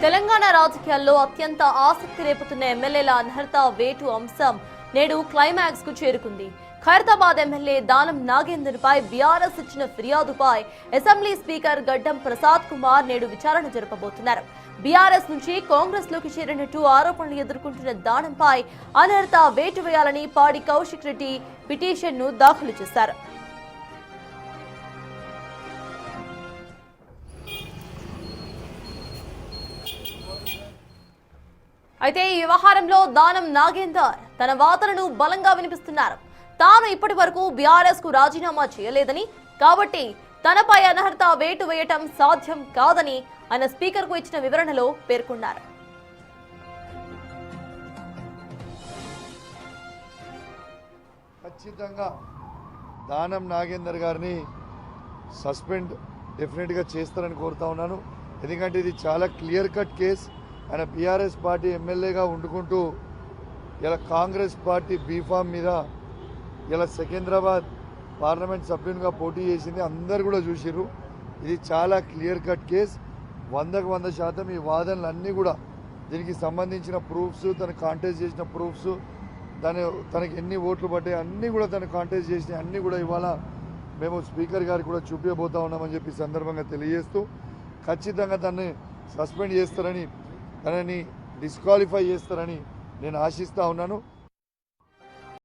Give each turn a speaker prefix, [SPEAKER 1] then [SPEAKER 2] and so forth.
[SPEAKER 1] తెలంగాణ రాజకీయాల్లో అత్యంత ఆసక్తి రేపుతున్న ఎమ్మెల్యేల అనర్హత వేటు అంశం నేడు క్లైమాక్స్ కు చేరుకుంది. ఖైరతాబాద్ ఎమ్మెల్యే దానం నాగేందర్ పై బీఆర్ఎస్ ఇచ్చిన ఫిర్యాదుపై అసెంబ్లీ స్పీకర్ గడ్డం ప్రసాద్ కుమార్ నేడు విచారణ జరపబోతున్నారు. బీఆర్ఎస్ నుంచి కాంగ్రెస్ లోకి చేరినట్టు ఆరోపణలు ఎదుర్కొంటున్న దానంపై అనర్హత వేటు వేయాలని పాడి కౌశిక్ రెడ్డి పిటిషన్ ను దాఖలు చేశారు. అయితే ఈ వ్యవహారంలో దానం నాగేందర్ తన వాదనను బలంగా వినిపిస్తున్నారు. తాను ఇప్పటి వరకు బీఆర్ఎస్ కు రాజీనామా చేయలేదని, కాబట్టి తనపై అనర్హత వేటు వేయటం సాధ్యం కాదని ఆయన స్పీకర్ కు ఇచ్చిన వివరణలో పేర్కొన్నారు.
[SPEAKER 2] ఖచ్చితంగా దానం నాగేందర్ గారిని సస్పెండ్ డెఫినెట్గా చేస్తారని కోరుతా ఉన్నాను. ఎందుకంటే ఇది చాలా క్లియర్ కట్ కేసు. ఆయన బీఆర్ఎస్ పార్టీ ఎమ్మెల్యేగా ఉండుకుంటూ ఇలా కాంగ్రెస్ పార్టీ బీఫామ్ మీద ఇలా సికింద్రాబాద్ పార్లమెంట్ సభ్యునిగా పోటీ చేసింది అందరు కూడా చూసిర్రు. ఇది చాలా క్లియర్ కట్ కేసు. 100కు 100% ఈ వాదనలు అన్నీ కూడా దీనికి సంబంధించిన ప్రూఫ్స్, తను కాంటెస్ట్ చేసిన ప్రూఫ్స్, తనకి ఎన్ని ఓట్లు పడ్డాయి అన్నీ కూడా తను కాంటెస్ట్ చేసినాయి అన్నీ కూడా ఇవాళ మేము స్పీకర్ గారికి కూడా చూపించబోతా ఉన్నామని చెప్పి సందర్భంగా తెలియజేస్తూ ఖచ్చితంగా తనని సస్పెండ్ చేస్తారని, తనని డిస్క్వాలిఫై చేస్తారని నేను ఆశిస్తూ ఉన్నాను.